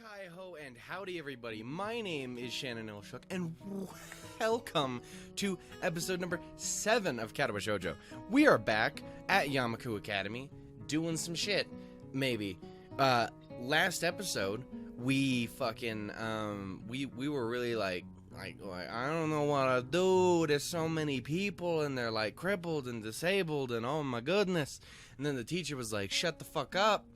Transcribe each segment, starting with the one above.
Hi-ho and howdy everybody, my name is Shannon and welcome to episode number 7 of Katawa Shoujo. We are back at Yamaku Academy, doing some shit, maybe. Last episode, we fucking, we were really like, I don't know what to do, there's so many people, and they're like crippled and disabled, and oh my goodness. And then the teacher was like, shut the fuck up.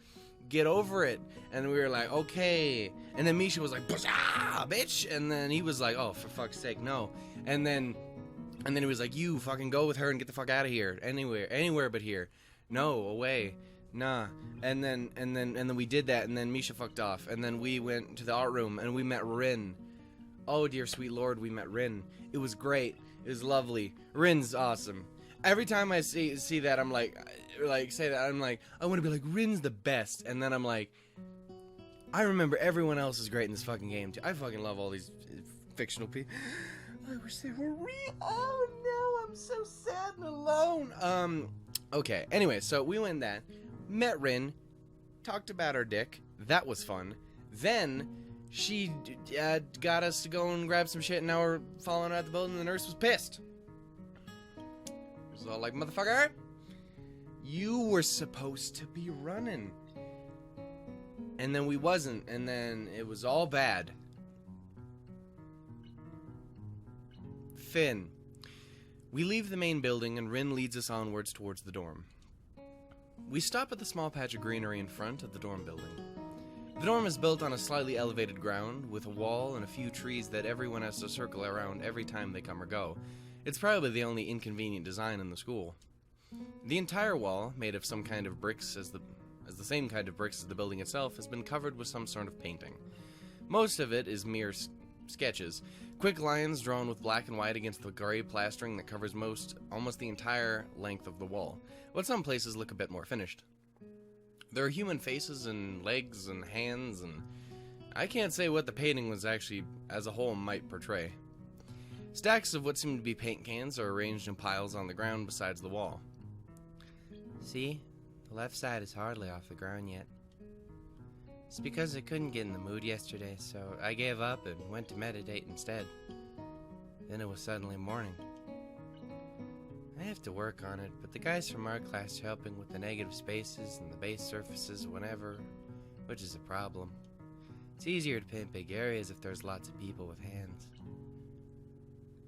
Get over it. And we were like, okay. And then Misha was like, bitch. And then he was like, oh, for fuck's sake, no. And then he was like, you fucking go with her and get the fuck out of here. Anywhere but here. No, away. Nah. And then we did that, and then Misha fucked off. And then we went to the art room and we met Rin. Oh dear sweet lord, we met Rin. It was great. It was lovely. Rin's awesome. Every time I see that, I'm like say that, I'm like, I want to be like, Rin's the best. And then I'm like, I remember everyone else is great in this fucking game too. I fucking love all these fictional people. I wish they were real. Oh no, I'm so sad and alone. Okay, anyway, so we went that, met Rin, talked about our dick. That was fun. Then she got us to go and grab some shit, and now we're following out the building, and the nurse was pissed. So like, motherfucker, you were supposed to be running. And then we wasn't, and then it was all bad. Finn. We leave the main building and Rin leads us onwards towards the dorm. We stop at the small patch of greenery in front of the dorm building. The dorm is built on a slightly elevated ground with a wall and a few trees that everyone has to circle around every time they come or go. It's probably the only inconvenient design in the school. The entire wall, made of some kind of bricks as the same kind of bricks as the building itself, has been covered with some sort of painting. Most of it is mere sketches, quick lines drawn with black and white against the gray plastering that covers almost the entire length of the wall, but some places look a bit more finished. There are human faces and legs and hands, and I can't say what the painting was actually as a whole might portray. Stacks of what seem to be paint cans are arranged in piles on the ground besides the wall. See? The left side is hardly off the ground yet. It's because I couldn't get in the mood yesterday, so I gave up and went to meditate instead. Then it was suddenly morning. I have to work on it, but the guys from our class are helping with the negative spaces and the base surfaces whenever, which is a problem. It's easier to paint big areas if there's lots of people with hands.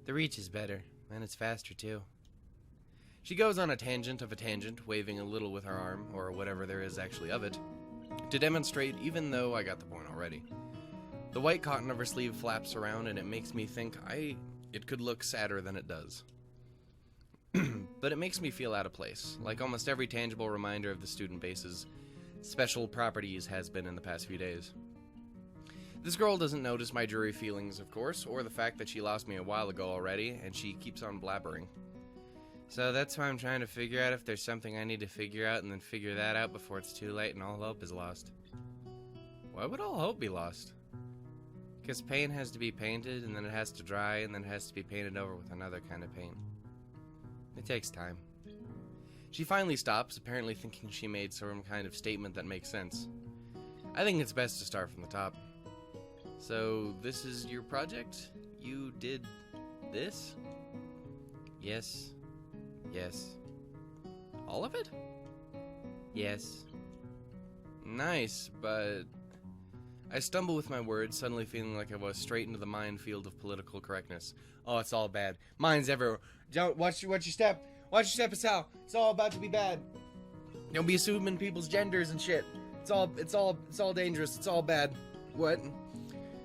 The reach is better, and it's faster too. She goes on a tangent of a tangent, waving a little with her arm, or whatever there is actually of it, to demonstrate even though I got the point already. The white cotton of her sleeve flaps around and it makes me think it could look sadder than it does. But it makes me feel out of place, like almost every tangible reminder of the student base's special properties has been in the past few days. This girl doesn't notice my dreary feelings, of course, or the fact that she lost me a while ago already, and she keeps on blabbering. So that's why I'm trying to figure out if there's something I need to figure out and then figure that out before it's too late and all hope is lost. Why would all hope be lost? Because paint has to be painted, and then it has to dry, and then it has to be painted over with another kind of paint. It takes time. She finally stops, apparently thinking she made some kind of statement that makes sense. I think it's best to start from the top. So, this is your project? You did this? Yes. Yes. All of it? Yes. Nice, but I stumble with my words, suddenly feeling like I was straight into the minefield of political correctness. Oh, it's all bad. Mine's everywhere. Don't watch your step. Watch your step, Sal. It's all about to be bad. Don't be assuming people's genders and shit. It's all dangerous. It's all bad. What?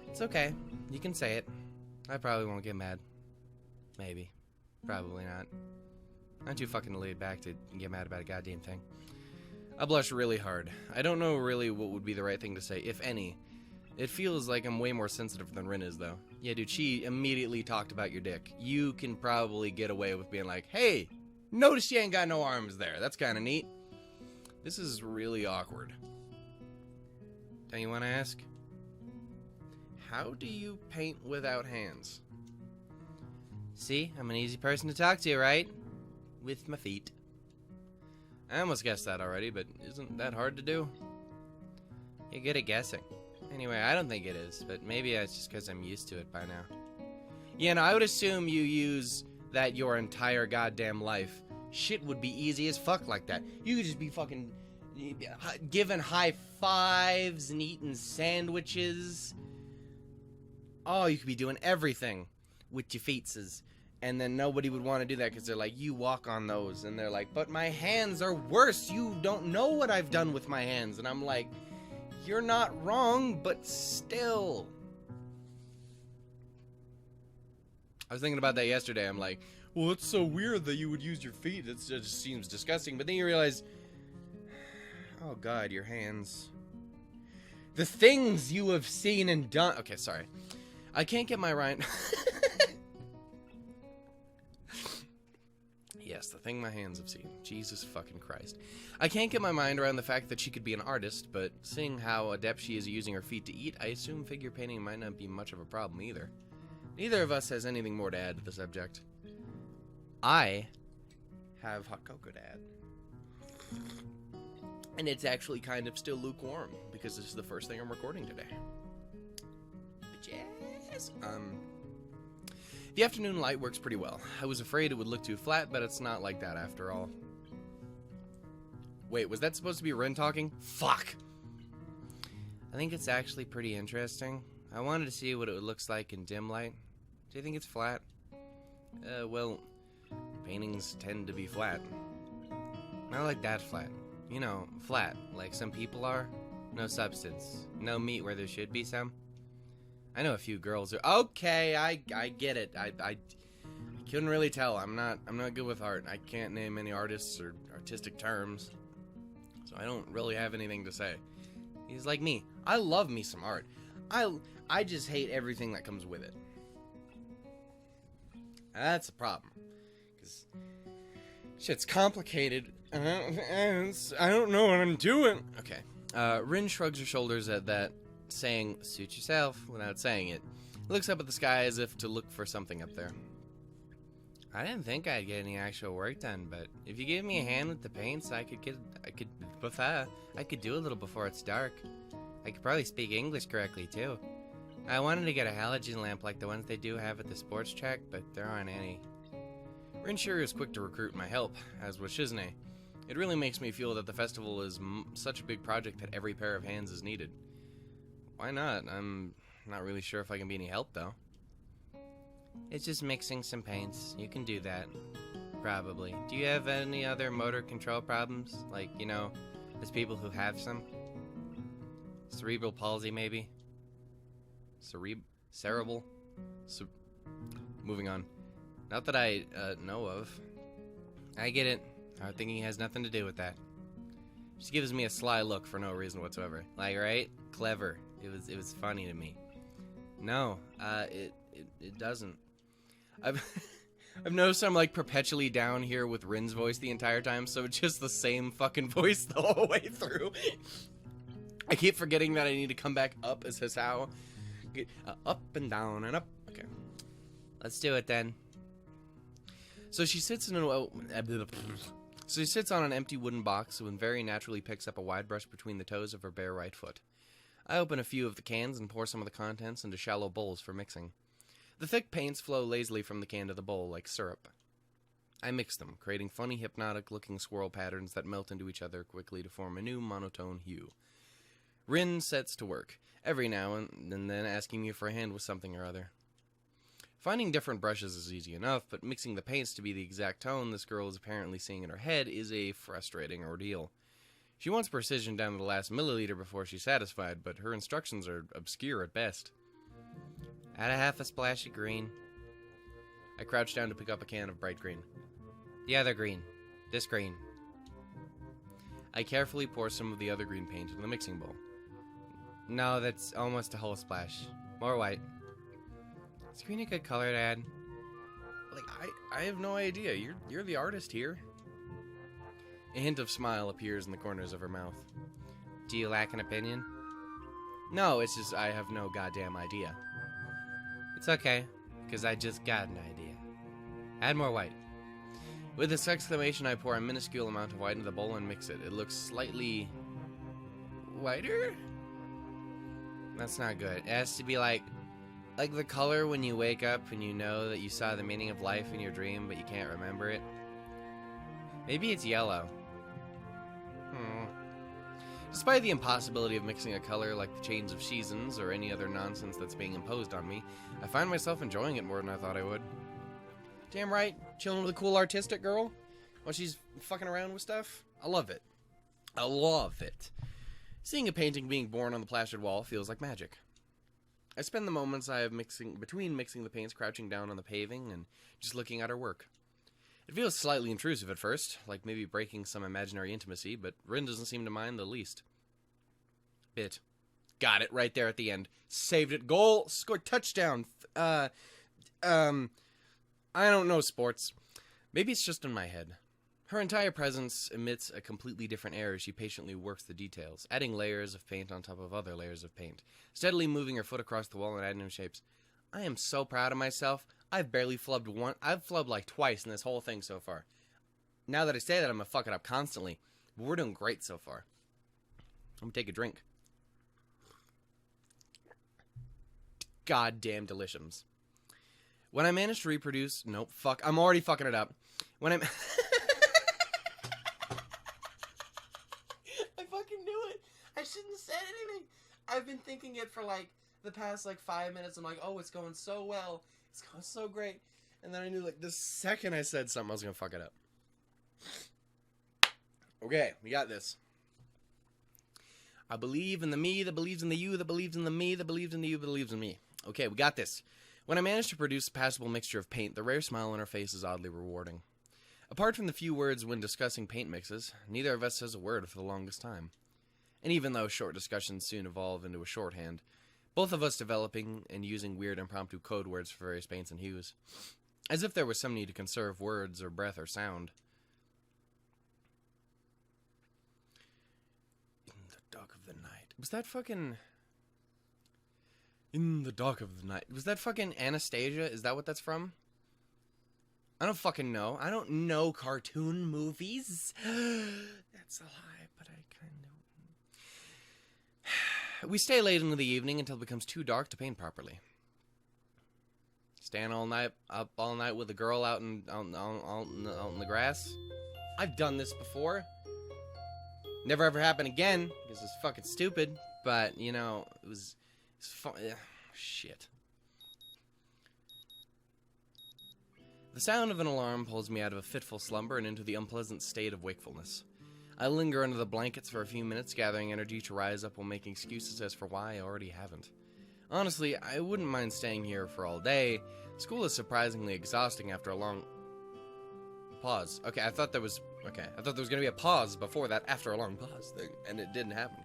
It's okay. You can say it. I probably won't get mad. Maybe. Probably not. I'm too fucking laid back to get mad about a goddamn thing. I blush really hard. I don't know really what would be the right thing to say, if any. It feels like I'm way more sensitive than Rin is, though. Yeah, dude, she immediately talked about your dick. You can probably get away with being like, hey, notice you ain't got no arms there. That's kind of neat. This is really awkward. Don't you want to ask? How do you paint without hands? See, I'm an easy person to talk to, right? With my feet. I almost guessed that already, but isn't that hard to do? You're good at guessing. Anyway, I don't think it is, but maybe it's just because I'm used to it by now. Yeah, no, I would assume you use that your entire goddamn life. Shit would be easy as fuck like that. You could just be fucking giving high fives and eating sandwiches. Oh, you could be doing everything with your feetses. And then nobody would want to do that because they're like, you walk on those. And they're like, but my hands are worse. You don't know what I've done with my hands. And I'm like, you're not wrong, but still. I was thinking about that yesterday. I'm like, well, it's so weird that you would use your feet. It just seems disgusting. But then you realize, oh God, your hands. The things you have seen and done. Okay, sorry. I can't get my right. Yes, the thing my hands have seen. Jesus fucking Christ. I can't get my mind around the fact that she could be an artist, but seeing how adept she is at using her feet to eat, I assume figure painting might not be much of a problem either. Neither of us has anything more to add to the subject. I have hot cocoa to add. And it's actually kind of still lukewarm, because this is the first thing I'm recording today. But yes, the afternoon light works pretty well. I was afraid it would look too flat, but it's not like that after all. Wait, was that supposed to be Ren talking? Fuck! I think it's actually pretty interesting. I wanted to see what it looks like in dim light. Do you think it's flat? Well, paintings tend to be flat. Not like that flat. You know, flat, like some people are. No substance. No meat where there should be some. I know a few girls who... Okay, I get it. I couldn't really tell. I'm not good with art. I can't name any artists or artistic terms. So I don't really have anything to say. He's like me. I love me some art. I just hate everything that comes with it. That's a problem. Because shit's complicated. I don't know what I'm doing. Okay. Rin shrugs her shoulders at that, saying, suit yourself, without saying it. Looks up at the sky as if to look for something up there. I didn't think I'd get any actual work done, but if you give me a hand with the paints, I could do a little before it's dark. I could probably speak English correctly, too. I wanted to get a halogen lamp like the ones they do have at the sports track, but there aren't any. Rin sure is quick to recruit my help, as was Shizune. It really makes me feel that the festival is such a big project that every pair of hands is needed. Why not? I'm not really sure if I can be any help, though. It's just mixing some paints. You can do that. Probably. Do you have any other motor control problems? Like, you know, there's people who have some? Cerebral palsy, maybe? Cerebral? Moving on. Not that I know of. I get it. Our thinking has nothing to do with that. She gives me a sly look for no reason whatsoever. Like, right? Clever. It was funny to me. No, it doesn't. I've noticed I'm like perpetually down here with Rin's voice the entire time, so it's just the same fucking voice the whole way through. I keep forgetting that I need to come back up as Hisao. Up and down and up. Okay. Let's do it then. So she sits on an empty wooden box and very naturally picks up a wide brush between the toes of her bare right foot. I open a few of the cans and pour some of the contents into shallow bowls for mixing. The thick paints flow lazily from the can to the bowl like syrup. I mix them, creating funny hypnotic-looking swirl patterns that melt into each other quickly to form a new monotone hue. Rin sets to work, every now and then asking me for a hand with something or other. Finding different brushes is easy enough, but mixing the paints to be the exact tone this girl is apparently seeing in her head is a frustrating ordeal. She wants precision down to the last milliliter before she's satisfied, but her instructions are obscure at best. Add a half a splash of green. I crouch down to pick up a can of bright green. The other green. This green. I carefully pour some of the other green paint into the mixing bowl. No, that's almost a whole splash. More white. Is green a good color to add? Like, I have no idea. You're the artist here. A hint of smile appears in the corners of her mouth. Do you lack an opinion? No, it's just I have no goddamn idea. It's okay, because I just got an idea. Add more white. With this exclamation, I pour a minuscule amount of white into the bowl and mix it. It looks slightly... whiter? That's not good. It has to be like the color when you wake up and you know that you saw the meaning of life in your dream, but you can't remember it. Maybe it's yellow. Despite the impossibility of mixing a color like the change of seasons or any other nonsense that's being imposed on me, I find myself enjoying it more than I thought I would. Damn right, chilling with a cool artistic girl while she's fucking around with stuff. I love it. I love it. Seeing a painting being born on the plastered wall feels like magic. I spend the moments I have between mixing the paints crouching down on the paving and just looking at her work. It feels slightly intrusive at first, like maybe breaking some imaginary intimacy, but Rin doesn't seem to mind the least. Bit. Got it right there at the end. Saved it. Goal. Scored. Touchdown. I don't know sports. Maybe it's just in my head. Her entire presence emits a completely different air as she patiently works the details, adding layers of paint on top of other layers of paint, steadily moving her foot across the wall and adding new shapes. I am so proud of myself. I've barely flubbed one. I've flubbed like twice in this whole thing so far. Now that I say that, I'm gonna fuck it up constantly. But we're doing great so far. I'm gonna take a drink. Goddamn delicious. When I managed to reproduce... Nope, fuck. I'm already fucking it up. When I'm... I fucking knew it. I shouldn't have said anything. I've been thinking it for like the past like 5 minutes. I'm like, oh, it's going so well. It's going so great. And then I knew like the second I said something, I was going to fuck it up. Okay, we got this. I believe in the me that believes in the you that believes in the me that believes in the you that believes in me. Okay, we got this. When I managed to produce a passable mixture of paint, the rare smile on her face is oddly rewarding. Apart from the few words when discussing paint mixes, neither of us says a word for the longest time. And even though short discussions soon evolve into a shorthand, both of us developing and using weird impromptu code words for various paints and hues. As if there was some need to conserve words or breath or sound. In the dark of the night. Was that fucking... In the dark of the night. Was that fucking Anastasia? Is that what that's from? I don't fucking know. I don't know cartoon movies. That's a lie, but I kind of... We stay late into the evening until it becomes too dark to paint properly. Staying up all night with a girl out in the grass. I've done this before. Never ever happen again, because it's fucking stupid. But, you know, it's fun. Shit. The sound of an alarm pulls me out of a fitful slumber and into the unpleasant state of wakefulness. I linger under the blankets for a few minutes, gathering energy to rise up while making excuses as for why I already haven't. Honestly, I wouldn't mind staying here for all day. School is surprisingly exhausting after a long... Pause. Okay, I thought there was gonna be a pause before that after a long pause thing, and it didn't happen.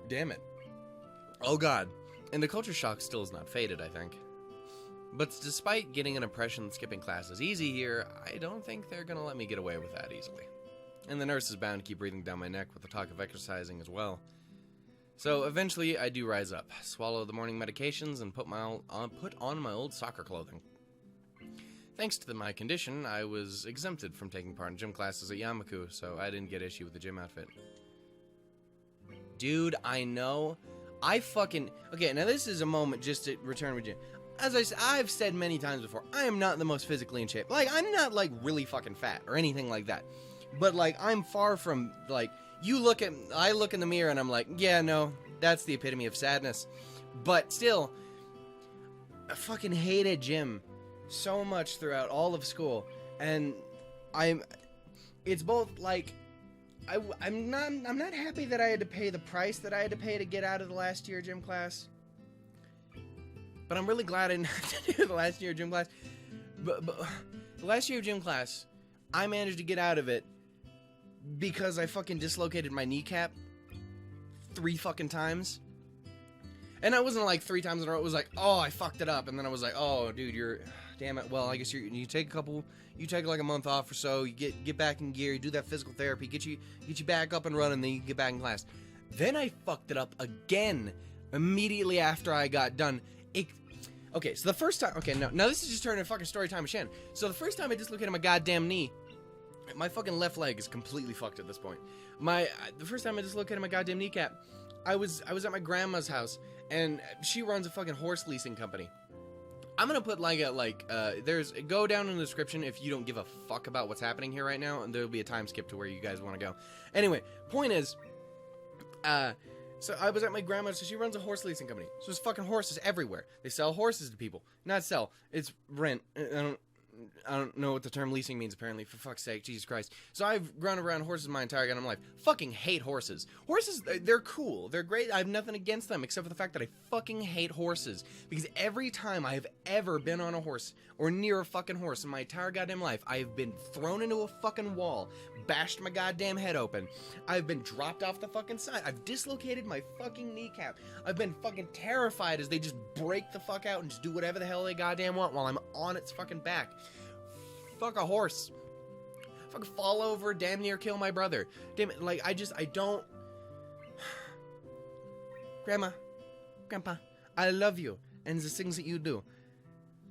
Damn it. Oh god. And the culture shock still is not faded, I think. But despite getting an impression that skipping class is easy here, I don't think they're gonna let me get away with that easily. And the nurse is bound to keep breathing down my neck with the talk of exercising as well. So eventually I do rise up, swallow the morning medications, and put on my old soccer clothing. Thanks to my condition, I was exempted from taking part in gym classes at Yamaku, so I didn't get issue with the gym outfit. Dude, I know. Okay, now this is a moment just to return with you. As I've said many times before, I am not the most physically in shape. Like, I'm not, like, really fucking fat or anything like that. But, like, I'm far from, like, I look in the mirror and I'm like, yeah, no, that's the epitome of sadness. But still, I fucking hated gym so much throughout all of school. And it's both, like, I'm not happy that I had to pay the price that I had to pay to get out of the last year gym class. But I'm really glad I didn't have to do the last year of gym class. But the last year of gym class, I managed to get out of it because I fucking dislocated my kneecap 3 fucking times. And that wasn't like 3 times in a row. It was like, oh, I fucked it up. And then I was like, oh, dude, damn it. Well, I guess you take like a month off or so. You get back in gear. You do that physical therapy. Get you back up and running. Then you get back in class. Then I fucked it up again immediately after I got done. Okay, so the first time... Okay, now this is just turning a fucking story time with Shannon. So the first time I dislocated my goddamn knee, my fucking left leg is completely fucked at this point. The first time I dislocated my goddamn kneecap, I was at my grandma's house, and she runs a fucking horse leasing company. I'm gonna put go down in the description if you don't give a fuck about what's happening here right now, and there'll be a time skip to where you guys want to go. Anyway, point is, so I was at my grandma's, so she runs a horse leasing company. So there's fucking horses everywhere. They sell horses to people. Not sell, it's rent. I don't know what the term leasing means, apparently, for fuck's sake, Jesus Christ. So I've run around horses my entire goddamn life. Fucking hate horses. Horses, they're cool. They're great. I have nothing against them, except for the fact that I fucking hate horses. Because every time I have ever been on a horse, or near a fucking horse in my entire goddamn life, I have been thrown into a fucking wall, bashed my goddamn head open. I've been dropped off the fucking side. I've dislocated my fucking kneecap. I've been fucking terrified as they just break the fuck out and just do whatever the hell they goddamn want while I'm on its fucking back. Fuck a horse. Fucking fall over, damn near kill my brother. Damn it, like, I don't... Grandma, Grandpa, I love you, and the things that you do.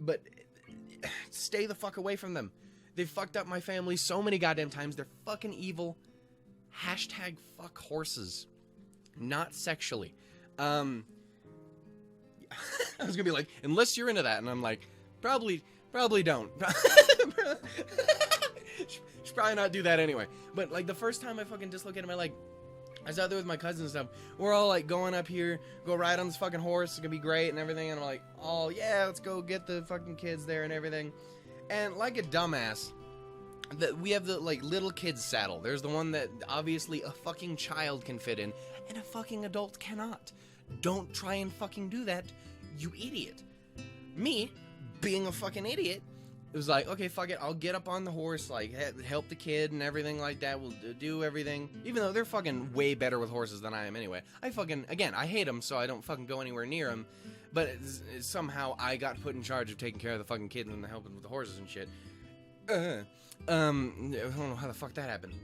But stay the fuck away from them. They've fucked up my family so many goddamn times. They're fucking evil. Hashtag fuck horses. Not sexually. I was gonna be like, unless you're into that, and I'm like, probably don't. Should probably not do that anyway. But like the first time I fucking dislocated my leg, I was out there with my cousins and stuff. We're all like going up here, go ride on this fucking horse, it's gonna be great and everything. And I'm like, oh yeah, let's go get the fucking kids there and everything. And like a dumbass, we have the like little kid's saddle. There's the one that obviously a fucking child can fit in and a fucking adult cannot. Don't try and fucking do that, you idiot. Me, being a fucking idiot, it was like, okay, fuck it, I'll get up on the horse, like, help the kid and everything like that, we'll do everything, even though they're fucking way better with horses than I am anyway. I fucking, again, I hate them, so I don't fucking go anywhere near them, but somehow I got put in charge of taking care of the fucking kid and helping with the horses and shit. I don't know how the fuck that happened.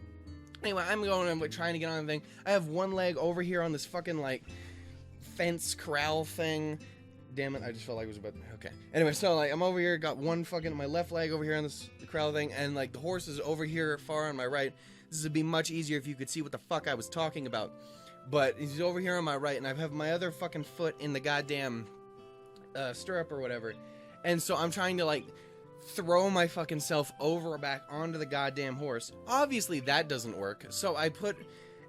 Anyway, I'm like, trying to get on the thing. I have one leg over here on this fucking, like, fence corral thing. Damn it, I just felt like it was about... Okay. Anyway, so, like, I'm over here, got one fucking... My left leg over here on this corral thing, and, like, the horse is over here far on my right. This would be much easier if you could see what the fuck I was talking about. But he's over here on my right, and I have my other fucking foot in the goddamn stirrup or whatever. And so I'm trying to, like, throw my fucking self over or back onto the goddamn horse. Obviously, that doesn't work. So I put...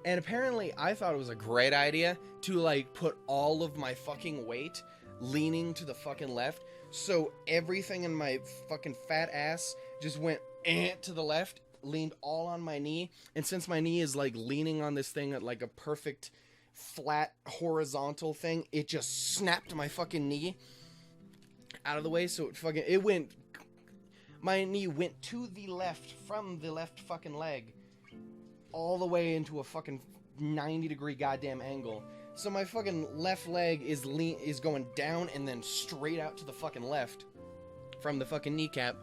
And apparently, I thought it was a great idea to, like, put all of my fucking weight leaning to the fucking left, so everything in my fucking fat ass just went to the left, leaned all on my knee, and since my knee is like leaning on this thing at like a perfect flat horizontal thing, it just snapped my fucking knee out of the way, so my knee went to the left from the left fucking leg all the way into a fucking 90-degree goddamn angle. So my fucking left leg is going down and then straight out to the fucking left from the fucking kneecap.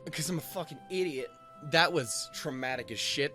Because I'm a fucking idiot. That was traumatic as shit.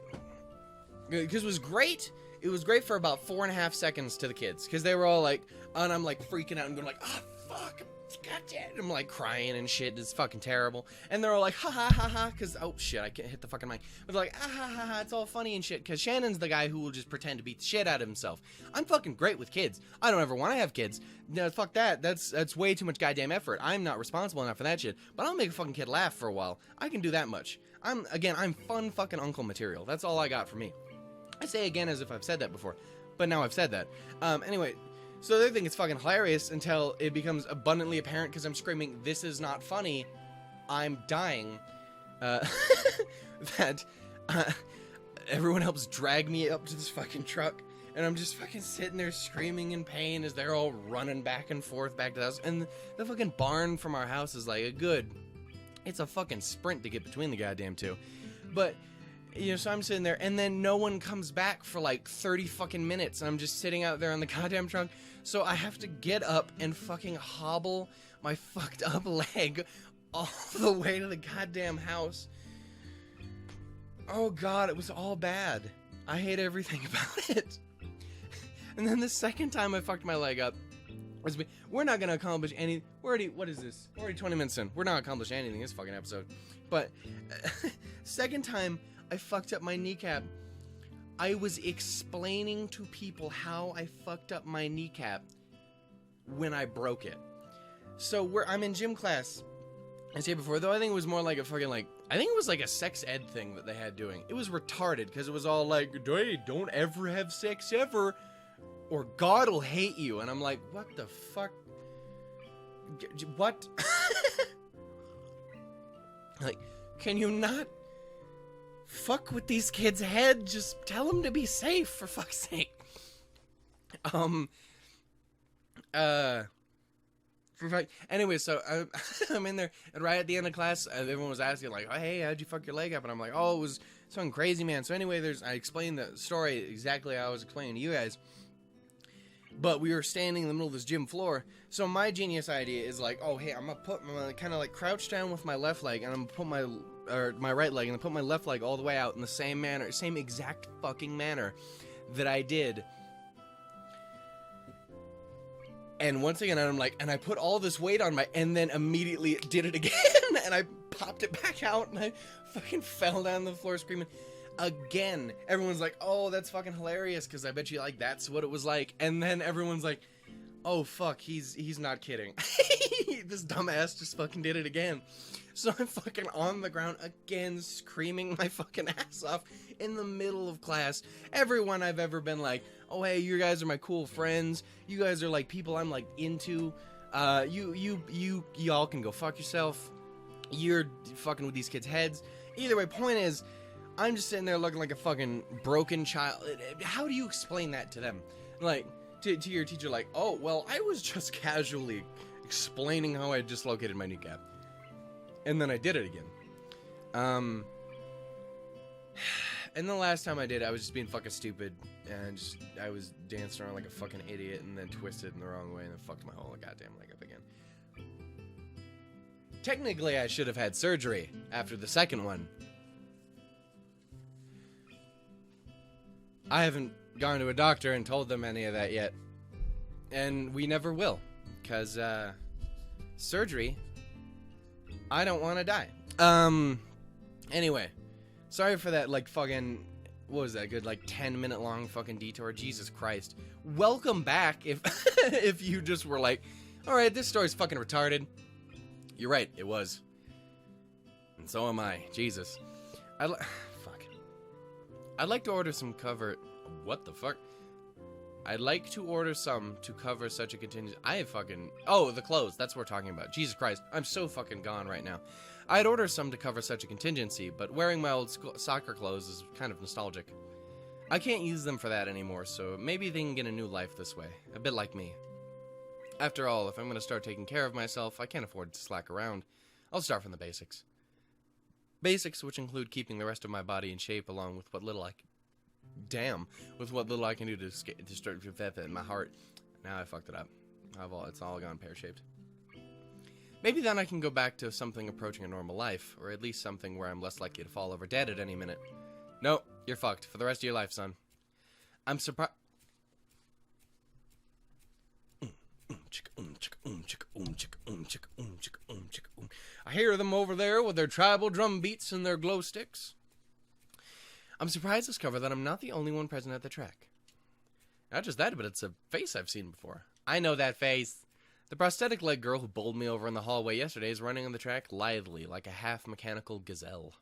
Because it was great. It was great for about 4.5 seconds to the kids. Because they were all like, and I'm like freaking out and going like, oh fuck, goddamn. I'm like crying and shit. It's fucking terrible. And they're all like, ha ha ha ha. Because, oh shit, I can't hit the fucking mic. But they're like, ah ha ha ha. It's all funny and shit. Because Shannon's the guy who will just pretend to beat the shit out of himself. I'm fucking great with kids. I don't ever want to have kids. No, fuck that. That's way too much goddamn effort. I'm not responsible enough for that shit. But I'll make a fucking kid laugh for a while. I can do that much. I'm fun fucking uncle material. That's all I got for me. I say again as if I've said that before. But now I've said that. Anyway. So they think it's fucking hilarious until it becomes abundantly apparent because I'm screaming, this is not funny, I'm dying, that everyone helps drag me up to this fucking truck, and I'm just fucking sitting there screaming in pain as they're all running back and forth back to the house, and the fucking barn from our house is like it's a fucking sprint to get between the goddamn two, but... You know, so I'm sitting there, and then no one comes back for like 30 fucking minutes, and I'm just sitting out there on the goddamn trunk, so I have to get up and fucking hobble my fucked up leg all the way to the goddamn house. Oh god, it was all bad. I hate everything about it. And then the second time I fucked my leg up, we're not gonna accomplish any. What is this? We're already 20 minutes in. We're not accomplishing anything this fucking episode. But second time I fucked up my kneecap, I was explaining to people how I fucked up my kneecap when I broke it. So I'm in gym class. I said before, though I think it was more like a fucking I think it was like a sex ed thing that they had doing. It was retarded because it was all like, hey, don't ever have sex ever or God will hate you. And I'm like, what the fuck? What? Like, can you not fuck with these kids' head? Just tell them to be safe, for fuck's sake. Anyway, so I'm in there, and right at the end of class, everyone was asking, like, oh, hey, how'd you fuck your leg up? And I'm like, oh, it was something crazy, man. So anyway, I explained the story exactly how I was explaining to you guys. But we were standing in the middle of this gym floor, so my genius idea is like, oh, hey, I'm gonna kind of like crouch down with my left leg, and I'm gonna put my right leg, and I put my left leg all the way out in the same exact fucking manner that I did. And once again, I'm like, and I put all this weight on and then immediately did it again, and I popped it back out, and I fucking fell down the floor screaming. Again, everyone's like, oh, that's fucking hilarious, because I bet you, like, that's what it was like. And then everyone's like, oh, fuck, he's not kidding. This dumbass just fucking did it again. So I'm fucking on the ground again, screaming my fucking ass off in the middle of class. Everyone I've ever been like, oh, hey, you guys are my cool friends. You guys are, like, people I'm, like, into. Y'all can go fuck yourself. You're fucking with these kids' heads. Either way, point is, I'm just sitting there looking like a fucking broken child. How do you explain that to them? Like, to your teacher, like, oh, well, I was just casually explaining how I dislocated my kneecap. And then I did it again. And the last time I did it, I was just being fucking stupid. And I was dancing around like a fucking idiot and then twisted in the wrong way and then fucked my whole goddamn leg up again. Technically, I should have had surgery after the second one. I haven't gone to a doctor and told them any of that yet. And we never will. Because, surgery, I don't want to die. Anyway. Sorry for that, like, fucking, what was that, good, like, 10-minute long fucking detour? Jesus Christ. Welcome back if, if you just were like, alright, this story's fucking retarded. You're right, it was. And so am I. Jesus. Fuck. I'd like to order some cover... What the fuck? I'd like to order some to cover such a contingent... Oh, the clothes. That's what we're talking about. Jesus Christ. I'm so fucking gone right now. I'd order some to cover such a contingency, but wearing my old soccer clothes is kind of nostalgic. I can't use them for that anymore, so maybe they can get a new life this way. A bit like me. After all, if I'm going to start taking care of myself, I can't afford to slack around. I'll start from the basics. Basics which include keeping the rest of my body in shape along with what little I can... Damn. With what little I can do to start in my heart. Now I fucked it up. It's all gone pear-shaped. Maybe then I can go back to something approaching a normal life, or at least something where I'm less likely to fall over dead at any minute. No, you're fucked for the rest of your life, son. I'm surprised... I hear them over there with their tribal drum beats and their glow sticks. I'm surprised to discover that I'm not the only one present at the track. Not just that, but it's a face I've seen before. I know that face. The prosthetic leg girl who bowled me over in the hallway yesterday is running on the track lithely, like a half-mechanical gazelle.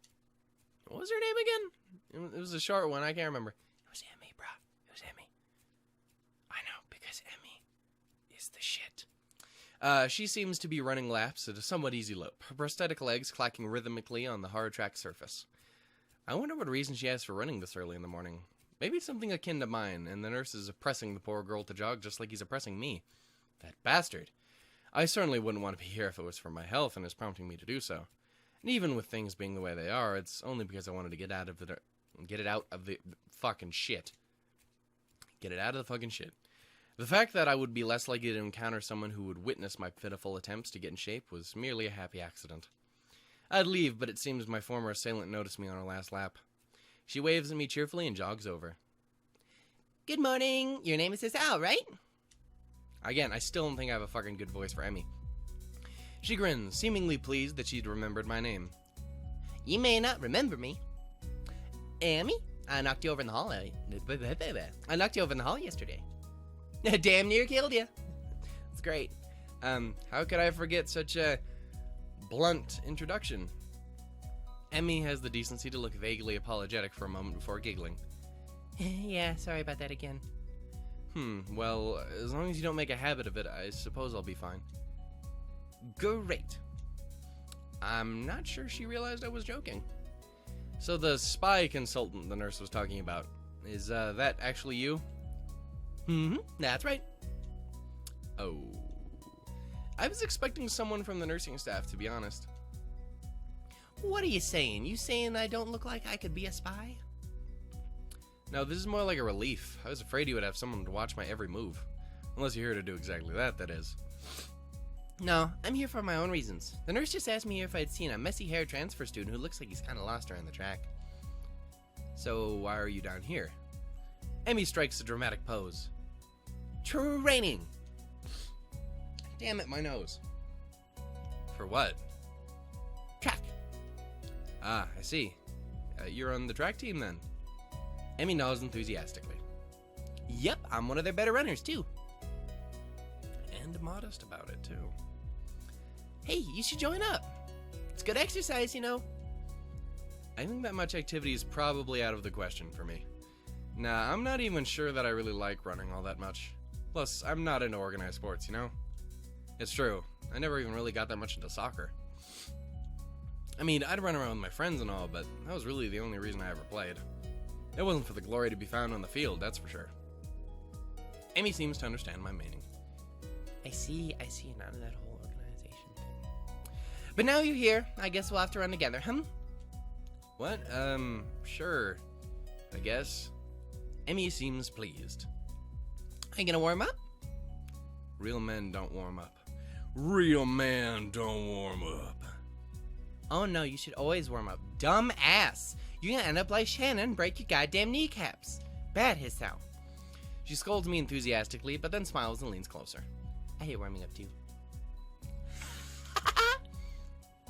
What was her name again? It was a short one, I can't remember. It was Emmy, bruh. It was Emmy. I know, because Emmy is the shit. She seems to be running laps at a somewhat easy lope, her prosthetic legs clacking rhythmically on the hard track surface. I wonder what reason she has for running this early in the morning. Maybe it's something akin to mine, and the nurse is oppressing the poor girl to jog just like he's oppressing me. That bastard. I certainly wouldn't want to be here if it was for my health and is prompting me to do so. And even with things being the way they are, it's only because I wanted to get it out of the fucking shit. Get it out of the fucking shit. The fact that I would be less likely to encounter someone who would witness my pitiful attempts to get in shape was merely a happy accident. I'd leave, but it seems my former assailant noticed me on our last lap. She waves at me cheerfully and jogs over. Good morning. Your name is Al, right? Again, I still don't think I have a fucking good voice for Emmy. She grins, seemingly pleased that she'd remembered my name. You may not remember me. Emmy, I knocked you over in the hall. I knocked you over in the hall yesterday. Damn near killed you. It's great. How could I forget such a blunt introduction? Emmy has the decency to look vaguely apologetic for a moment before giggling. Yeah, sorry about that again. Well, as long as you don't make a habit of it, I suppose I'll be fine. Great. I'm not sure she realized I was joking. So the spy consultant the nurse was talking about, is that actually you? That's right. Oh. I was expecting someone from the nursing staff, to be honest. What are you saying? You saying I don't look like I could be a spy? No, this is more like a relief. I was afraid you would have someone to watch my every move. Unless you're here to do exactly that, that is. No, I'm here for my own reasons. The nurse just asked me if I'd seen a messy-haired transfer student who looks like he's kind of lost around the track. So why are you down here? Emmy strikes a dramatic pose. Training! Damn it, my nose. For what? Track. Ah, I see. You're on the track team then. Emmy nods enthusiastically. Yep, I'm one of their better runners too. And modest about it too. Hey, you should join up. It's good exercise, you know. I think that much activity is probably out of the question for me. Nah, I'm not even sure that I really like running all that much. Plus, I'm not into organized sports, you know? It's true. I never even really got that much into soccer. I mean, I'd run around with my friends and all, but that was really the only reason I ever played. It wasn't for the glory to be found on the field, that's for sure. Amy seems to understand my meaning. I see, not in that whole organization thing. But now you're here, I guess we'll have to run together, What? Sure. I guess. Emmy seems pleased. Are you gonna warm up? Real men don't warm up. Real men don't warm up. Oh no, you should always warm up. Dumb ass! You're gonna end up like Shannon and break your goddamn kneecaps. Bad his sound. She scolds me enthusiastically, but then smiles and leans closer. I hate warming up too.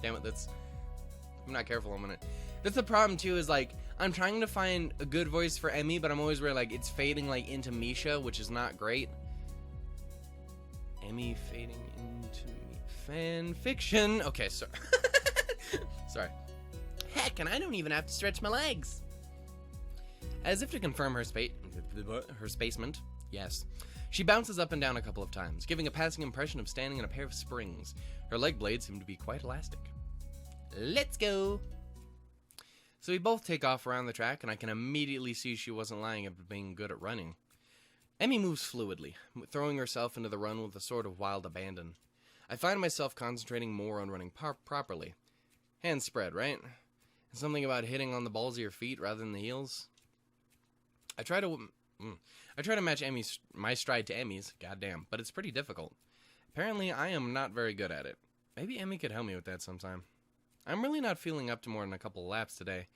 Damn it, that's... I'm not careful a minute. That's the problem too, is like, I'm trying to find a good voice for Emmy, but I'm always where like, it's fading like into Misha, which is not great. Emmy fading into me. Fan fiction. Okay, sorry. Sorry. Heck, and I don't even have to stretch my legs. As if to confirm her spacement, yes. She bounces up and down a couple of times, giving a passing impression of standing in a pair of springs. Her leg blades seem to be quite elastic. Let's go. So we both take off around the track, and I can immediately see she wasn't lying about being good at running. Emmy moves fluidly, throwing herself into the run with a sort of wild abandon. I find myself concentrating more on running properly. Hands spread, right? And something about hitting on the balls of your feet rather than the heels. I try to match my stride to Emmy's, goddamn, but it's pretty difficult. Apparently, I am not very good at it. Maybe Emmy could help me with that sometime. I'm really not feeling up to more than a couple of laps today,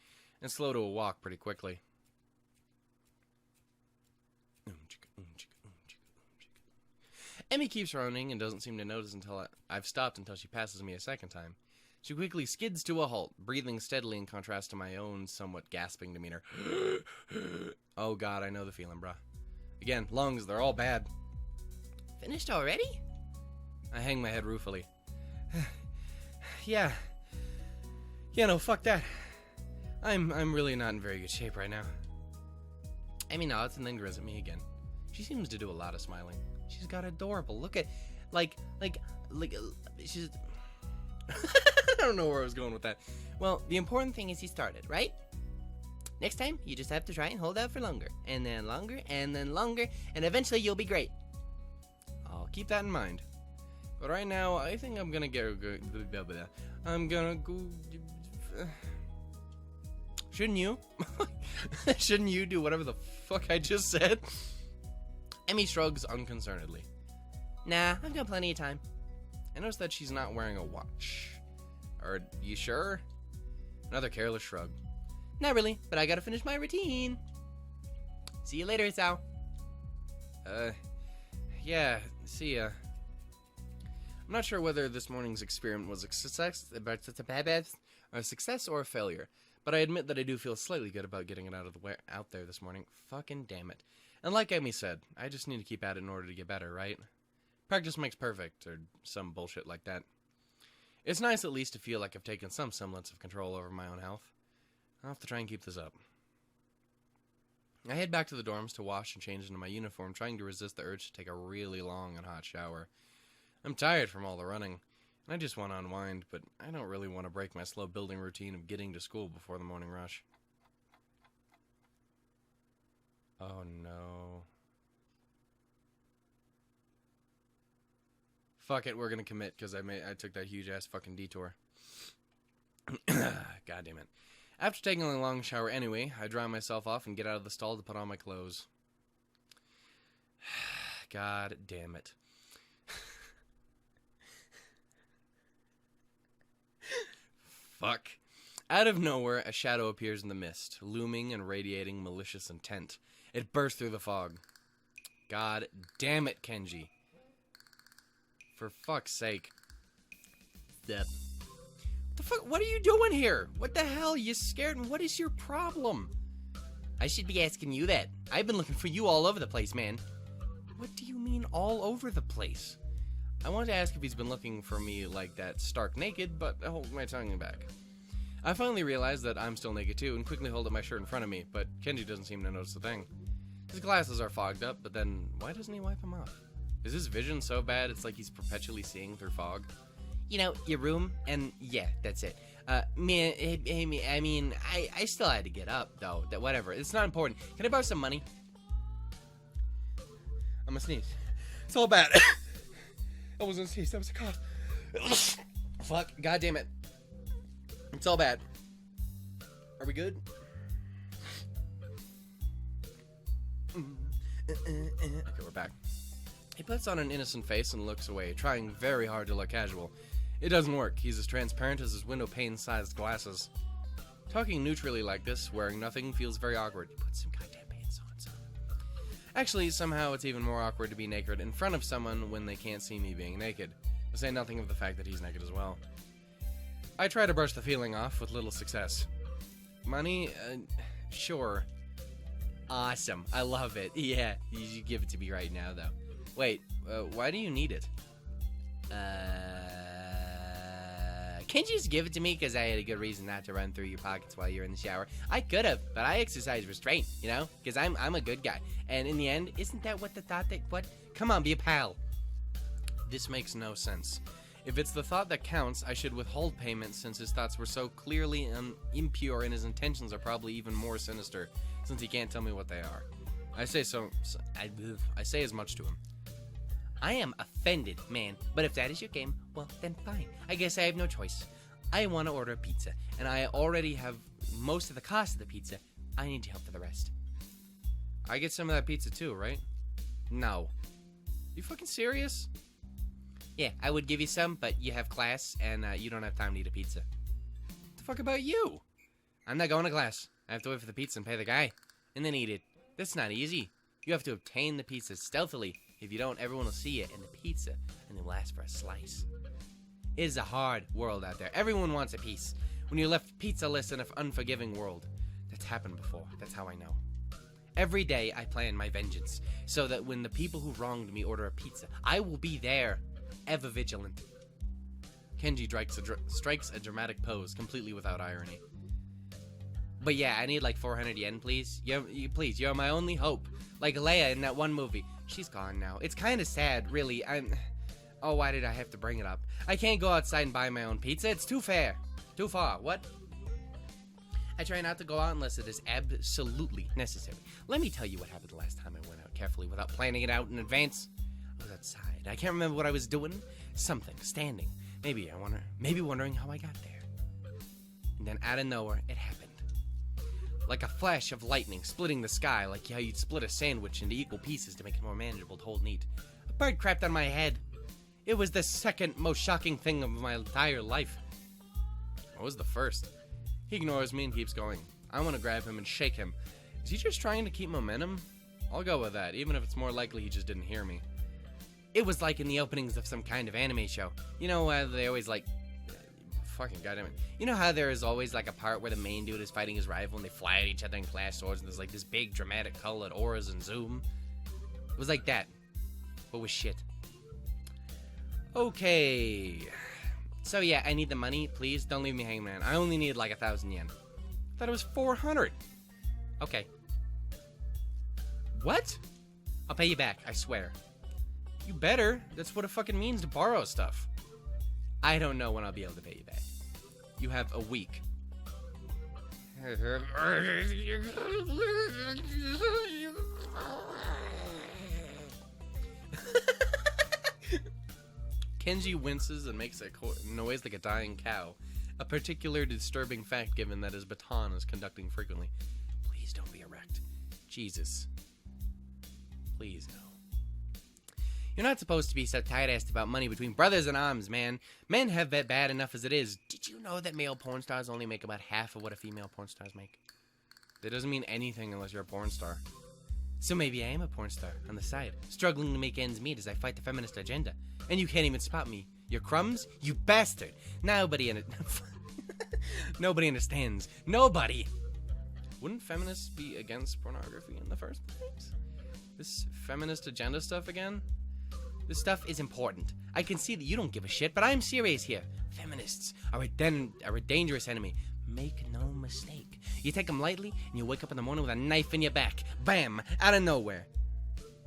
and slow to a walk pretty quickly. Emmy keeps running and doesn't seem to notice until I've stopped until she passes me a second time. She quickly skids to a halt, breathing steadily in contrast to my own somewhat gasping demeanor. Oh god, I know the feeling, bruh. Again, lungs, they're all bad. Finished already? I hang my head ruefully. Yeah, no, fuck that. I'm really not in very good shape right now. Emmy nods and then grins at me again. She seems to do a lot of smiling. She's got adorable. Look at, like, she's... I don't know where I was going with that. Well, the important thing is you started, right? Next time, you just have to try and hold out for longer. And then longer, and then longer, and eventually you'll be great. I'll keep that in mind. But right now, I think I'm gonna go... I'm gonna go... Shouldn't you? Shouldn't you do whatever the fuck I just said? Emmy shrugs unconcernedly. Nah, I've got plenty of time. I notice that she's not wearing a watch. Are you sure? Another careless shrug. Not really, but I gotta finish my routine. See you later, Sal. Yeah, see ya. I'm not sure whether this morning's experiment was a success or a failure, but I admit that I do feel slightly good about getting it out there this morning. Fucking damn it. And like Amy said, I just need to keep at it in order to get better, right? Practice makes perfect, or some bullshit like that. It's nice at least to feel like I've taken some semblance of control over my own health. I'll have to try and keep this up. I head back to the dorms to wash and change into my uniform, trying to resist the urge to take a really long and hot shower. I'm tired from all the running, and I just want to unwind, but I don't really want to break my slow building routine of getting to school before the morning rush. Oh no. Fuck it, we're gonna commit, because I took that huge-ass fucking detour. God damn it. After taking a long shower anyway, I dry myself off and get out of the stall to put on my clothes. God damn it. Fuck. Out of nowhere, a shadow appears in the mist, looming and radiating malicious intent. It bursts through the fog. God damn it, Kenji. For fuck's sake. Step. The fuck? What are you doing here? What the hell? You scared me? What is your problem? I should be asking you that. I've been looking for you all over the place, man. What do you mean all over the place? I wanted to ask if he's been looking for me like that stark naked, but I hold my tongue back. I finally realize that I'm still naked too and quickly hold up my shirt in front of me, but Kenji doesn't seem to notice a thing. His glasses are fogged up, but then why doesn't he wipe them off? Is his vision so bad it's like he's perpetually seeing through fog? You know, your room, and yeah, that's it. Man, I mean, I still had to get up, though. That whatever, it's not important. Can I borrow some money? I'm gonna sneeze. It's all bad. I wasn't sneeze, that was a cough. Fuck, god damn it. It's all bad. Are we good? Okay, we're back. He puts on an innocent face and looks away, trying very hard to look casual. It doesn't work. He's as transparent as his window pane-sized glasses. Talking neutrally like this, wearing nothing, feels very awkward. Put some goddamn pants on, son. Actually, somehow it's even more awkward to be naked in front of someone when they can't see me being naked, to say nothing of the fact that he's naked as well. I try to brush the feeling off with little success. Money? Sure. Awesome. I love it. Yeah, you should give it to me right now, though. Wait, why do you need it? Can't you just give it to me because I had a good reason not to run through your pockets while you're in the shower? I could have, but I exercise restraint, you know? Because I'm a good guy. And in the end, isn't that what the thought that... What? Come on, be a pal. This makes no sense. If it's the thought that counts, I should withhold payment since his thoughts were so clearly impure and his intentions are probably even more sinister, since he can't tell me what they are. I say as much to him. I am offended, man, but if that is your game, well, then fine. I guess I have no choice. I want to order a pizza, and I already have most of the cost of the pizza. I need your help for the rest. I get some of that pizza too, right? No. You fucking serious? Yeah, I would give you some, but you have class, and you don't have time to eat a pizza. What the fuck about you? I'm not going to class. I have to wait for the pizza and pay the guy, and then eat it. That's not easy. You have to obtain the pizza stealthily. If you don't, everyone will see it in the pizza, and they will ask for a slice. It is a hard world out there. Everyone wants a piece. When you're left pizzaless in an unforgiving world. That's happened before. That's how I know. Every day I plan my vengeance, so that when the people who wronged me order a pizza, I will be there, ever vigilant. Kenji strikes a dramatic pose, completely without irony. But yeah, I need like 400 yen, please. Please, you're my only hope. Like Leia in that one movie. She's gone now. It's kind of sad, really. Oh, why did I have to bring it up? I can't go outside and buy my own pizza. It's too far. What? I try not to go out unless it is absolutely necessary. Let me tell you what happened the last time I went out carefully without planning it out in advance. I was outside. I can't remember what I was doing. Something. Standing. Maybe wondering how I got there. And then out of nowhere, it happened. Like a flash of lightning splitting the sky, like how you'd split a sandwich into equal pieces to make it more manageable to hold neat. A bird crapped on my head. It was the second most shocking thing of my entire life. What was the first? He ignores me and keeps going. I want to grab him and shake him. Is he just trying to keep momentum? I'll go with that, even if it's more likely he just didn't hear me. It was like in the openings of some kind of anime show. You know, they always like fucking goddamn it. You know how there is always like a part where the main dude is fighting his rival and they fly at each other and clash swords and there's like this big dramatic colored auras and zoom? It was like that, but with shit. Okay. So yeah, I need the money. Please don't leave me hanging, man. I only need like 1,000 yen. I thought it was 400. Okay. What? I'll pay you back, I swear. You better. That's what it fucking means to borrow stuff. I don't know when I'll be able to pay you back. You have a week. Kenji winces and makes a noise like a dying cow. A particular disturbing fact given that his baton is conducting frequently. Please don't be erect. Jesus. Please no. You're not supposed to be so tight-assed about money between brothers in arms, man. Men have it bad enough as it is. Did you know that male porn stars only make about half of what a female porn stars make? That doesn't mean anything unless you're a porn star. So maybe I am a porn star on the side, struggling to make ends meet as I fight the feminist agenda. And you can't even spot me. Your crumbs? You bastard! Nobody understands. Nobody! Wouldn't feminists be against pornography in the first place? This feminist agenda stuff again? This stuff is important. I can see that you don't give a shit, but I'm serious here. Feminists are a dangerous enemy. Make no mistake. You take them lightly, and you wake up in the morning with a knife in your back. Bam! Out of nowhere.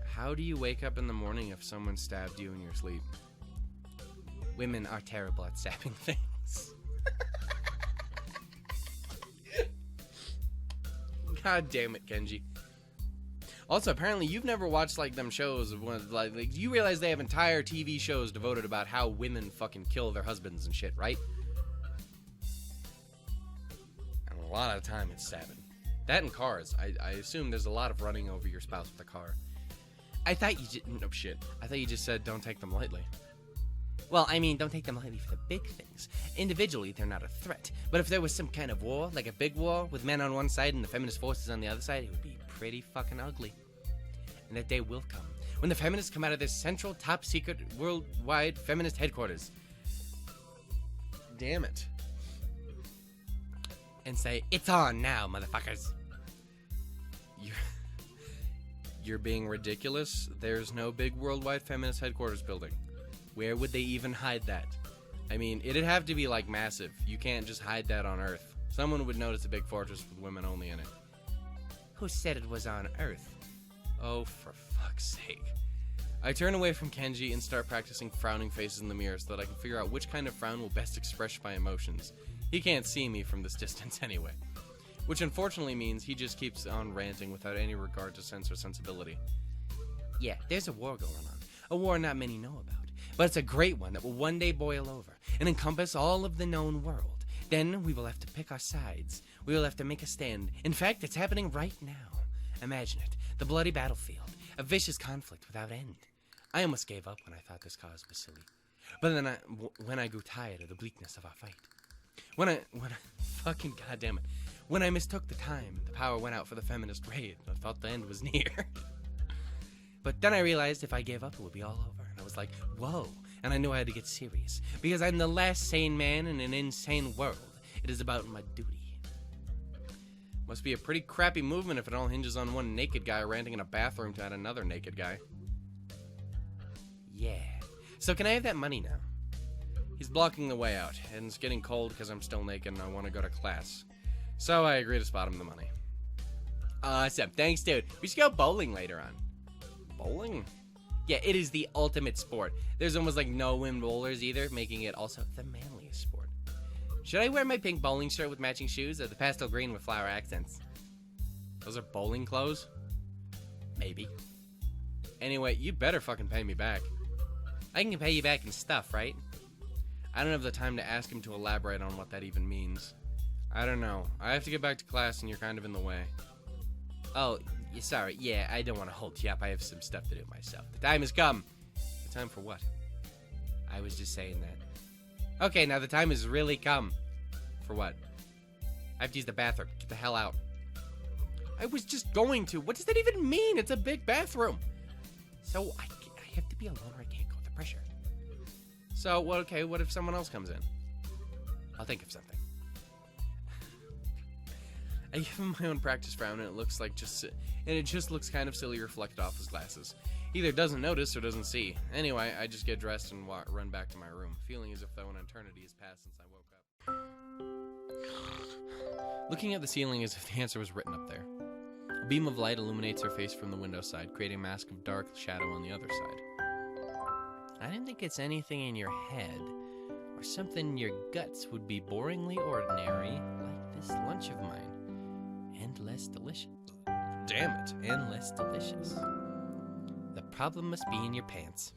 How do you wake up in the morning if someone stabbed you in your sleep? Women are terrible at stabbing things. God damn it, Kenji. Also, apparently you've never watched, like, them shows of when, like, you realize they have entire TV shows devoted about how women fucking kill their husbands and shit, right? And a lot of the time it's stabbing. That and cars. I assume there's a lot of running over your spouse with a car. I thought you just... No, shit. I thought you just said don't take them lightly. Well, I mean, don't take them lightly for the big things. Individually, they're not a threat. But if there was some kind of war, like a big war, with men on one side and the feminist forces on the other side, it would be pretty fucking ugly. And that day will come, when the feminists come out of this central, top-secret, worldwide feminist headquarters. Damn it. And say, it's on now, motherfuckers. You're being ridiculous. There's no big worldwide feminist headquarters building. Where would they even hide that? I mean, it'd have to be, like, massive. You can't just hide that on Earth. Someone would notice a big fortress with women only in it. Who said it was on Earth? Oh, for fuck's sake. I turn away from Kenji and start practicing frowning faces in the mirror so that I can figure out which kind of frown will best express my emotions. He can't see me from this distance anyway. Which unfortunately means he just keeps on ranting without any regard to sense or sensibility. Yeah, there's a war going on. A war not many know about. But it's a great one that will one day boil over and encompass all of the known world. Then we will have to pick our sides. We will have to make a stand. In fact, it's happening right now. Imagine it. The bloody battlefield. A vicious conflict without end. I almost gave up when I thought this cause was silly. But then when I grew tired of the bleakness of our fight. When I fucking goddamn it. When I mistook the time, the power went out for the feminist raid. I thought the end was near. But then I realized if I gave up, it would be all over. And I was like, whoa. And I knew I had to get serious. Because I'm the last sane man in an insane world. It is about my duty. Must be a pretty crappy movement if it all hinges on one naked guy ranting in a bathroom to another naked guy. Yeah. So can I have that money now? He's blocking the way out, and it's getting cold because I'm still naked and I want to go to class. So I agree to spot him the money. Awesome. Thanks, dude. We should go bowling later on. Bowling? Yeah, it is the ultimate sport. There's almost like no women bowlers either, making it also the manliest sport. Should I wear my pink bowling shirt with matching shoes or the pastel green with flower accents? Those are bowling clothes? Maybe. Anyway, you better fucking pay me back. I can pay you back in stuff, right? I don't have the time to ask him to elaborate on what that even means. I don't know. I have to get back to class and you're kind of in the way. Oh, sorry. Yeah, I don't want to hold you up. I have some stuff to do myself. The time has come. The time for what? I was just saying that. Okay, now the time has really come. For what? I have to use the bathroom. Get the hell out. I was just going to. What does that even mean? It's a big bathroom. So I have to be alone or I can't go with the pressure. So, well, okay, what if someone else comes in? I'll think of something. I give him my own practice frown, and it just looks kind of silly reflected off his glasses. He either doesn't notice or doesn't see. Anyway, I just get dressed and run back to my room, feeling as if though an eternity has passed since I woke up. Looking at the ceiling as if the answer was written up there. A beam of light illuminates her face from the window side, creating a mask of dark shadow on the other side. I didn't think it's anything in your head, or something in your guts would be boringly ordinary, like this lunch of mine. And less delicious. Damn it. And less delicious. The problem must be in your pants.